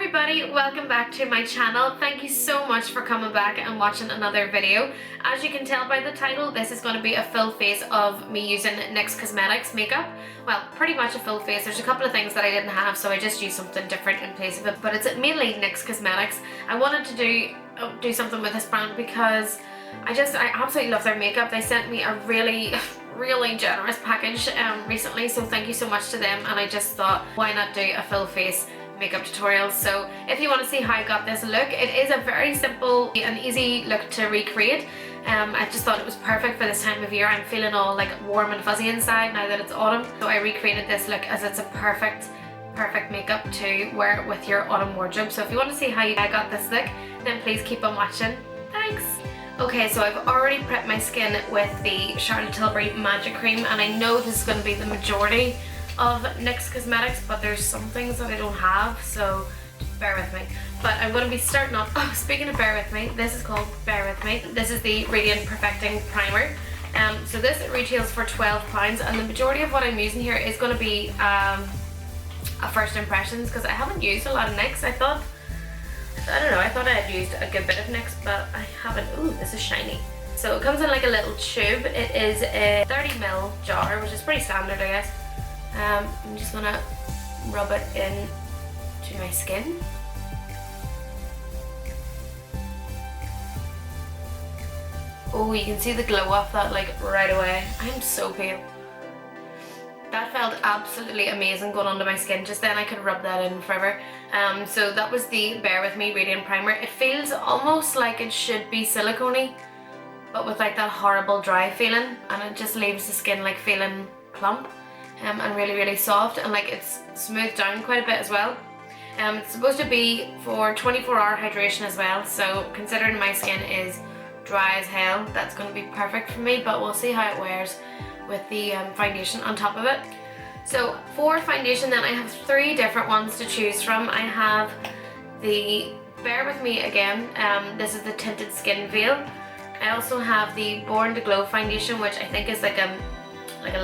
everybody, welcome back to my channel. Thank you so much for coming back and watching another video. As you can tell by the title, this is going to be a full face of me using NYX Cosmetics makeup. Well, pretty much a full face. There's a couple of things that I didn't have, so I just used something different in place of it, but it's mainly NYX Cosmetics. I wanted to do something with this brand because I absolutely love their makeup. They sent me a really generous package recently, so thank you so much to them, and I just thought, why not do a full face makeup tutorial. So if you want to see how I got this look, it is a very simple and easy look to recreate. I just thought it was perfect for this time of year. I'm feeling all like warm and fuzzy inside now that it's autumn, so I recreated this look as it's a perfect makeup to wear with your autumn wardrobe. So if you want to see how I got this look, then please keep on watching. Thanks! Okay, so I've already prepped my skin with the Charlotte Tilbury Magic Cream, and I know this is going to be the majority of NYX Cosmetics, but there's some things that I don't have, so just bear with me. But I'm going to be starting off, speaking of bear with me, this is called Bear With Me. This is the Radiant Perfecting Primer. So this retails for £12, and the majority of what I'm using here is going to be a first impressions, because I haven't used a lot of NYX. I thought I had used a good bit of NYX, but I haven't. Ooh, this is shiny. So it comes in like a little tube. It is a 30ml jar, which is pretty standard, I guess. I'm just gonna rub it in to my skin. Oh, you can see the glow off that like right away. I'm so pale. That felt absolutely amazing going onto my skin. Just then I could rub that in forever. So that was the Bear With Me Radiant Primer. It feels almost like it should be silicone-y, but with like that horrible dry feeling, and it just leaves the skin like feeling plump. And really soft, and like it's smoothed down quite a bit as well. It's supposed to be for 24-hour hydration as well, so considering my skin is dry as hell, that's going to be perfect for me, but we'll see how it wears with the foundation on top of it. So for foundation then, I have 3 different ones to choose from. I have the Bear With Me again, this is the Tinted Skin Veil. I also have the Born to Glow foundation, which I think is like a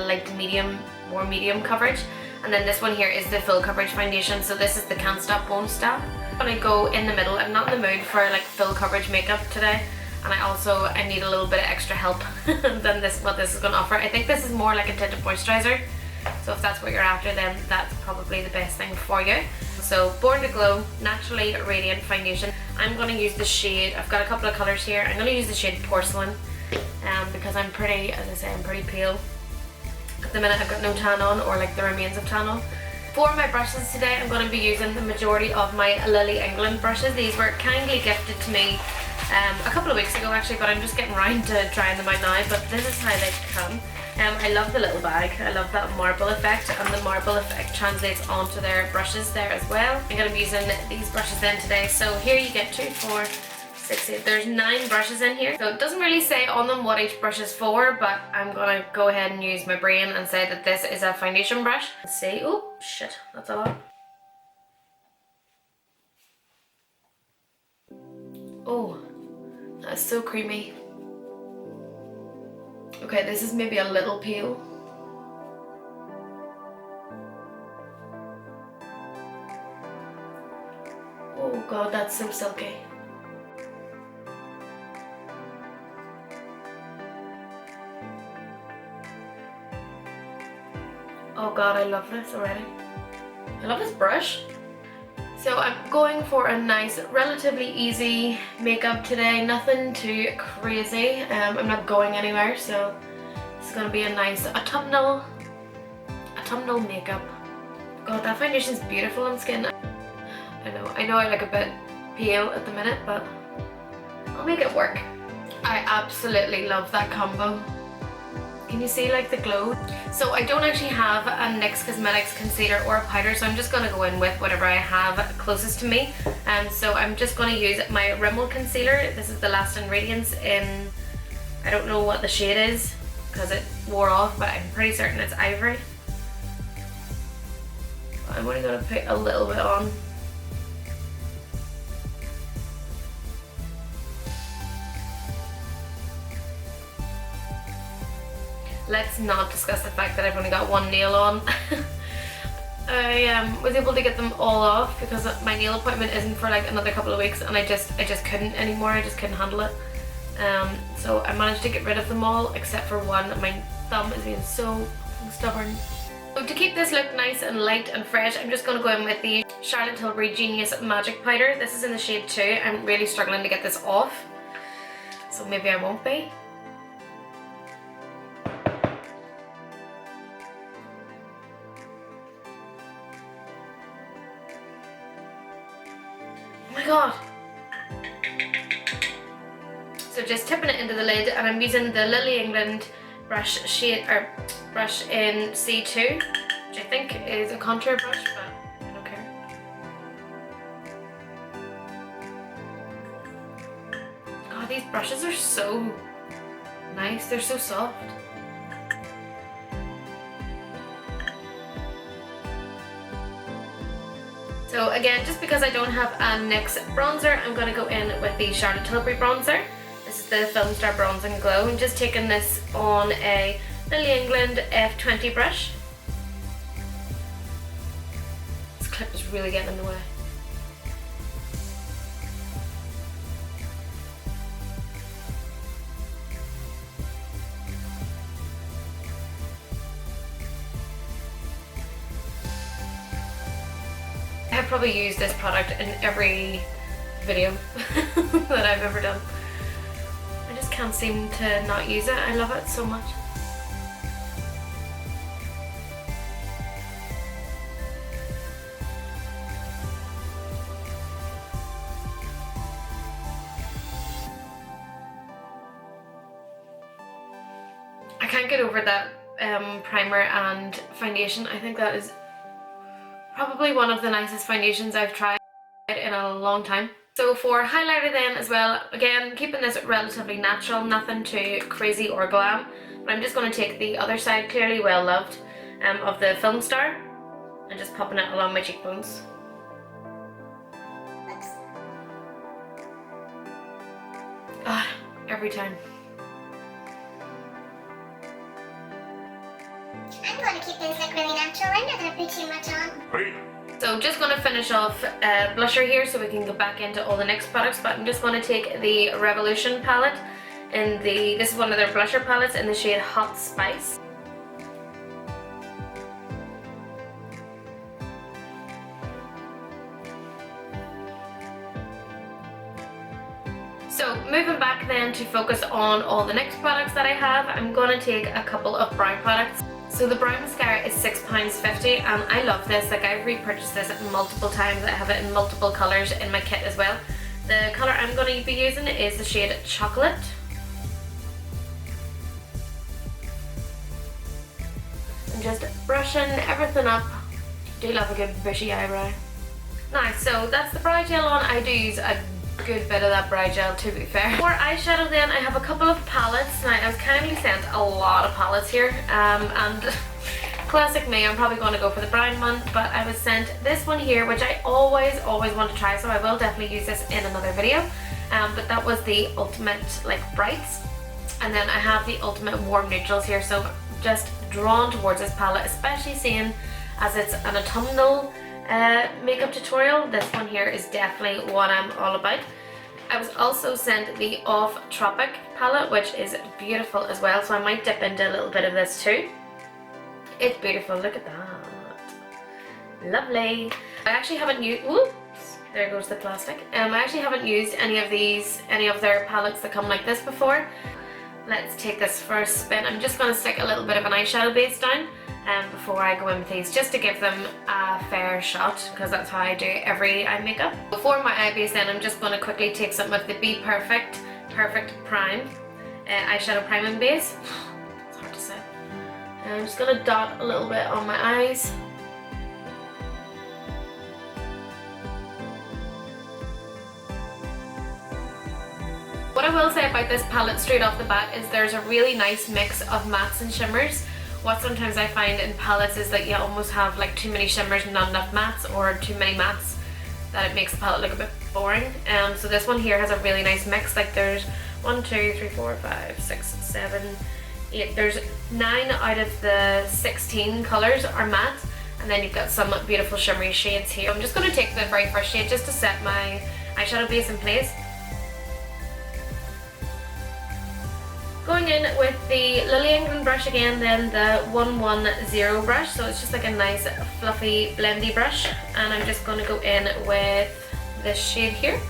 light medium, more medium coverage, and then this one here is the full coverage foundation. So this is the Can't Stop Won't Stop. I'm gonna go in the middle. I'm not in the mood for like full coverage makeup today, and I need a little bit of extra help than what this is gonna offer. I think this is more like a tinted moisturizer, so if that's what you're after, then that's probably the best thing for you. So Born to Glow Naturally Radiant Foundation. I'm gonna use the shade, I've got a couple of colors here. I'm gonna use the shade Porcelain, because I'm pretty, as I say, I'm pretty pale. At the minute I've got no tan on, or like the remains of tan on. For my brushes today, I'm going to be using the majority of my Lily England brushes. These were kindly gifted to me a couple of weeks ago actually, but I'm just getting around to trying them out now, but this is how they come. I love the little bag. I love that marble effect, and the marble effect translates onto their brushes there as well. I'm going to be using these brushes then today. So here you get 2, 4, 6, 8. There's 9 brushes in here, so it doesn't really say on them what each brush is for, but I'm gonna go ahead and use my brain and say that this is a foundation brush. Let's see. Oh shit, that's a lot. Oh, that's so creamy. Okay, this is maybe a little pale. Oh god, that's so silky. Oh god, I love this already. I love this brush. So I'm going for a nice, relatively easy makeup today. Nothing too crazy. I'm not going anywhere, so it's gonna be a nice autumnal makeup. God, that foundation's beautiful on skin. I know I look a bit pale at the minute, but I'll make it work. I absolutely love that combo. Can you see like the glow? So I don't actually have a NYX Cosmetics concealer or a powder, so I'm just going to go in with whatever I have closest to me. So I'm just going to use my Rimmel concealer. This is the Lasting Radiance in, I don't know what the shade is because it wore off, but I'm pretty certain it's Ivory. I'm only going to put a little bit on. Let's not discuss the fact that I've only got one nail on. I was able to get them all off because my nail appointment isn't for like another couple of weeks, and I just couldn't anymore. I just couldn't handle it. So I managed to get rid of them all except for one. My thumb is being so stubborn. So to keep this look nice and light and fresh, I'm just going to go in with the Charlotte Tilbury Genius Magic Powder. This is in the shade 2. I'm really struggling to get this off, so maybe I won't be. Oh my god. So just tipping it into the lid, and I'm using the Lily England brush in C2, which I think is a contour brush, but I don't care. God, these brushes are so nice. They're so soft. So again, just because I don't have a NYX bronzer, I'm going to go in with the Charlotte Tilbury bronzer. This is the Filmstar Bronze and Glow. I'm just taking this on a Lily England F20 brush. This clip is really getting in the way. I've probably used this product in every video that I've ever done. I just can't seem to not use it. I love it so much. I can't get over that primer and foundation. I think that is probably one of the nicest foundations I've tried in a long time. So for highlighter then as well, again keeping this relatively natural, nothing too crazy or glam, but I'm just going to take the other side, Clearly Well Loved, of the Filmstar, and just popping it along my cheekbones. Ah, every time. I'm going to keep things like really natural. I'm not going to put too much on. So just going to finish off blusher here so we can go back into all the NYX products, but I'm just going to take the Revolution palette in this is one of their blusher palettes in the shade Hot Spice. So moving back then to focus on all the NYX products that I have, I'm going to take a couple of brow products. So the brow mascara is £6.50 and I love this. Like, I've repurchased this multiple times. I have it in multiple colours in my kit as well. The colour I'm going to be using is the shade Chocolate. I'm just brushing everything up. I do love a good bushy eyebrow. Nice, so that's the brow gel on. I do use a good bit of that brow gel, to be fair. For eyeshadow then, I have a couple of palettes. Now I was kindly sent a lot of palettes here, and classic me, I'm probably going to go for the brown one, but I was sent this one here, which I always want to try, so I will definitely use this in another video. But that was the Ultimate like Brights, and then I have the Ultimate Warm Neutrals here, so just drawn towards this palette, especially seeing as it's an autumnal makeup tutorial. This one here is definitely what I'm all about. I was also sent the Off Tropic palette, which is beautiful as well, so I might dip into a little bit of this too. It's beautiful, look at that. Lovely. I actually haven't used, oops, there goes the plastic. I actually haven't used any of their palettes that come like this before. Let's take this for a spin. I'm just going to stick a little bit of an eyeshadow base down before I go in with these, just to give them a fair shot, because that's how I do every eye makeup. For my eye base then, I'm just going to quickly take some of the BPerfect Perfect Prime eyeshadow priming base. It's hard to say. I'm just going to dot a little bit on my eyes. What I will say about this palette straight off the bat is there's a really nice mix of mattes and shimmers. What sometimes I find in palettes is that you almost have like too many shimmers and not enough mattes, or too many mattes, that it makes the palette look a bit boring. So this one here has a really nice mix. Like there's 1, 2, 3, 4, 5, 6, 7, 8. There's 9 out of the 16 colours are matte, And then you've got some beautiful shimmery shades here. I'm just going to take the very first shade just to set my eyeshadow base in place. Going in with the Lily England brush again, then the 110 brush, so it's just like a nice fluffy blendy brush, and I'm just going to go in with this shade here.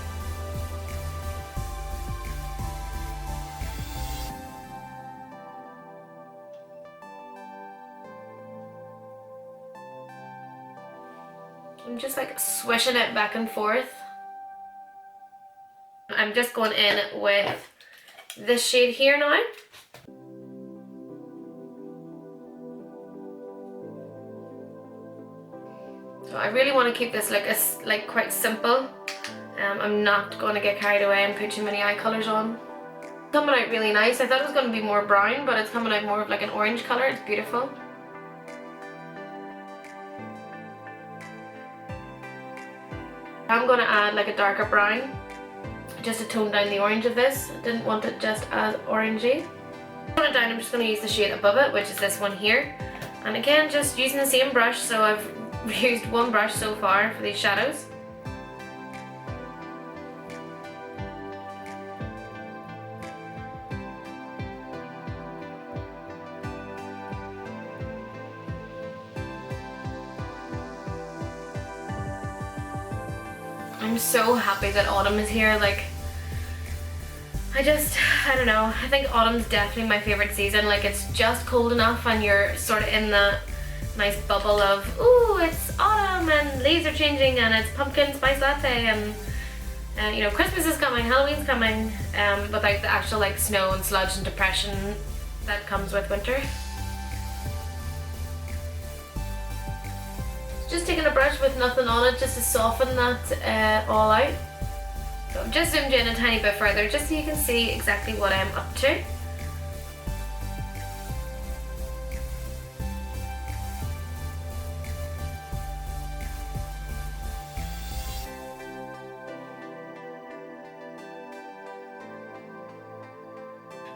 I'm just like swishing it back and forth. I'm just going in with this shade here now. So I really want to keep this like quite simple. I'm not going to get carried away and put too many eye colours on. Coming out really nice. I thought it was going to be more brown, but it's coming out more of like an orange colour. It's beautiful. I'm going to add like a darker brown just to tone down the orange of this. I didn't want it just as orangey. Tone it down, I'm just going to use the shade above it, which is this one here. And again, just using the same brush, so I've used one brush so far for these shadows. I'm so happy that autumn is here. Like, I don't know, I think autumn's definitely my favourite season. Like, it's just cold enough and you're sort of in the nice bubble of, ooh, it's autumn and leaves are changing and it's pumpkin spice latte and you know, Christmas is coming, Halloween's coming, without the actual like snow and sludge and depression that comes with winter. Just taking a brush with nothing on it just to soften that all out. So I've just zoomed in a tiny bit further just so you can see exactly what I'm up to.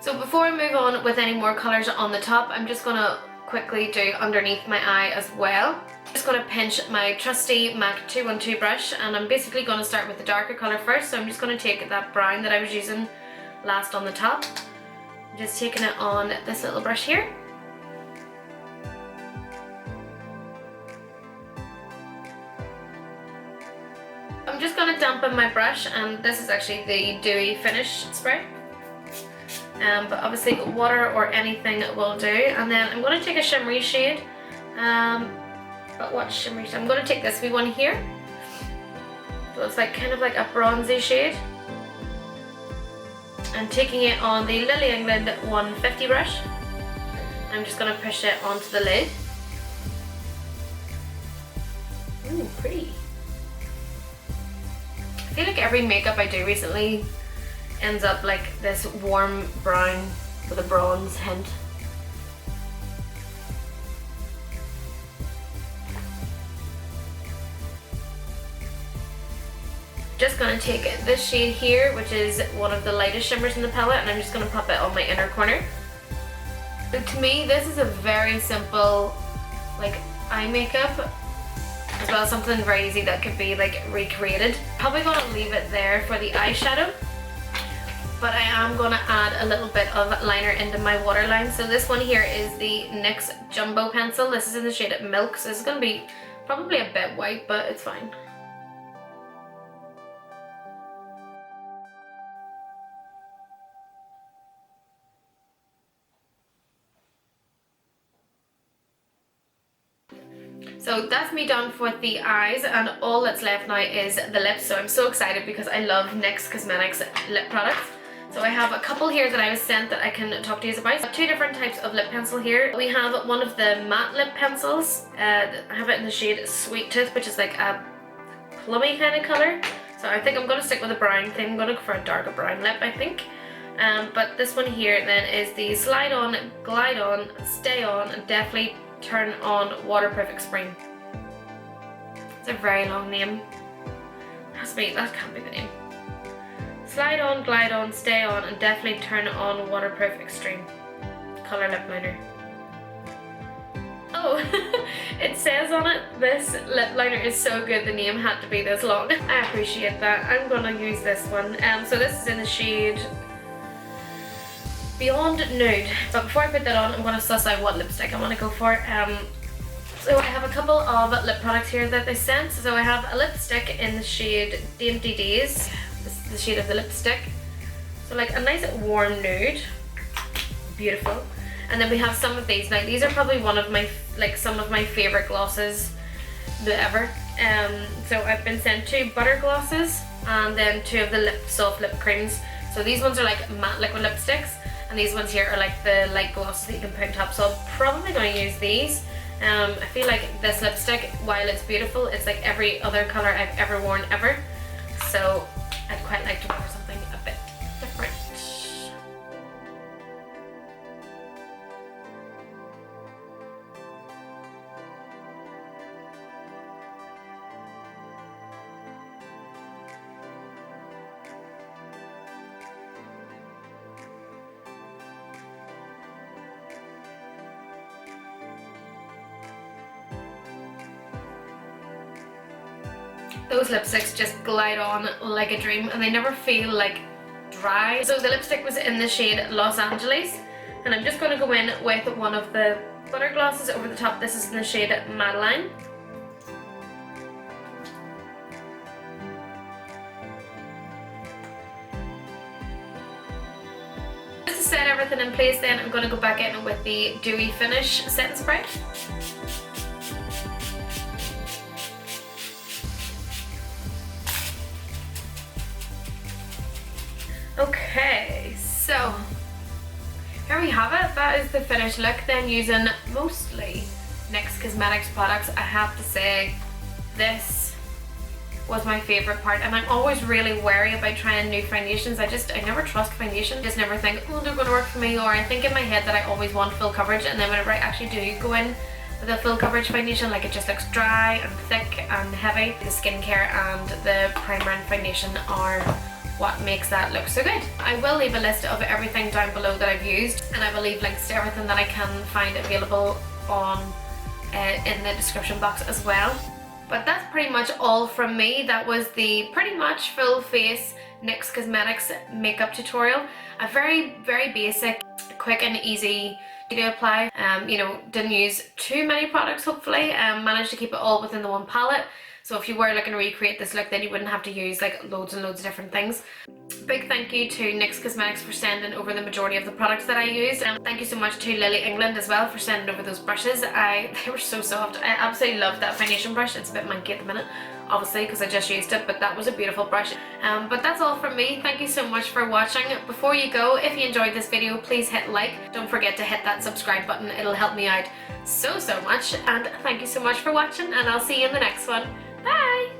So before I move on with any more colours on the top, I'm just going to quickly do underneath my eye as well. I'm just going to pinch my trusty MAC 212 brush, and I'm basically going to start with the darker colour first. So I'm just going to take that brown that I was using last on the top. I'm just taking it on this little brush here. I'm just going to dampen my brush, and this is actually the Dewy finish spray. But obviously water or anything will do. And then I'm going to take a shimmery shade. But what shimmery shade? I'm going to take this wee one here. So it's like kind of like a bronzy shade. I'm taking it on the Lily England 150 brush. I'm just going to push it onto the lid. Ooh, pretty. I feel like every makeup I do recently ends up like this warm brown with a bronze hint. Just going to take this shade here, which is one of the lightest shimmers in the palette, and I'm just going to pop it on my inner corner. So to me, this is a very simple like eye makeup, as well as something very easy that could be like recreated. Probably going to leave it there for the eyeshadow, but I am going to add a little bit of liner into my waterline. So this one here is the NYX Jumbo Pencil. This is in the shade Milk, so this is going to be probably a bit white, but it's fine. So that's me done for the eyes, and all that's left now is the lips. So I'm so excited because I love NYX Cosmetics lip products. So I have a couple here that I was sent that I can talk to you about. Two different types of lip pencil here. We have one of the matte lip pencils. I have it in the shade Sweet Tooth, which is like a plummy kind of colour. So I think I'm going to stick with a brown thing. I'm going to go for a darker brown lip, I think. But this one here then is the Slide On, Glide On, Stay On, and Definitely Turn On Waterproof Extreme. It's a very long name. That can't be the name. Slide On, Glide On, Stay On, and Definitely Turn On Waterproof Extreme Colour Lip Liner. Oh, It says on it, this lip liner is so good the name had to be this long. I appreciate that. I'm gonna use this one. So this is in the shade Beyond Nude. But before I put that on, I'm gonna suss out what lipstick I wanna go for. So I have a couple of lip products here that they sent. So I have a lipstick in the shade Dainty Days. This is the shade of the lipstick. So like a nice warm nude. Beautiful. And then we have some of these. Now these are probably one of my, some of my favorite glosses ever. So I've been sent 2 butter glosses and then 2 of the soft lip creams. So these ones are like matte liquid lipsticks, and these ones here are like the light glosses that you can put on top. So I'm probably going to use these. I feel like this lipstick, while it's beautiful, it's like every other colour I've ever worn ever. So I'd quite like to wear something a bit different. Those lipsticks just glide on like a dream, and they never feel like dry. So the lipstick was in the shade Los Angeles, and I'm just going to go in with one of the butter glosses over the top. This is in the shade Madeleine. Just to set everything in place, then I'm going to go back in with the Dewy Finish setting spray. Okay, so here we have it. That is the finished look. Then using mostly NYX Cosmetics products, I have to say this was my favourite part, and I'm always really wary about trying new foundations. I never trust foundation. Just never think, oh, they're going to work for me, or I think in my head that I always want full coverage, and then whenever I actually do go in with a full coverage foundation, like it just looks dry and thick and heavy. The skincare and the primer and foundation are what makes that look so good. I will leave a list of everything down below that I've used, and I will leave links to everything that I can find available on in the description box as well. But that's pretty much all from me. That was the pretty much full face NYX Cosmetics makeup tutorial. A very, very basic, quick and easy to apply. You know, didn't use too many products, hopefully. Managed to keep it all within the one palette. So if you were looking to recreate this look, then you wouldn't have to use like loads and loads of different things. Big thank you to NYX Cosmetics for sending over the majority of the products that I used. And thank you so much to Lily England as well for sending over those brushes. They were so soft. I absolutely love that foundation brush. It's a bit manky at the minute, obviously, because I just used it, but that was a beautiful brush. But that's all from me. Thank you so much for watching. Before you go, if you enjoyed this video, please hit like. Don't forget to hit that subscribe button. It'll help me out so much. And thank you so much for watching, and I'll see you in the next one. Bye!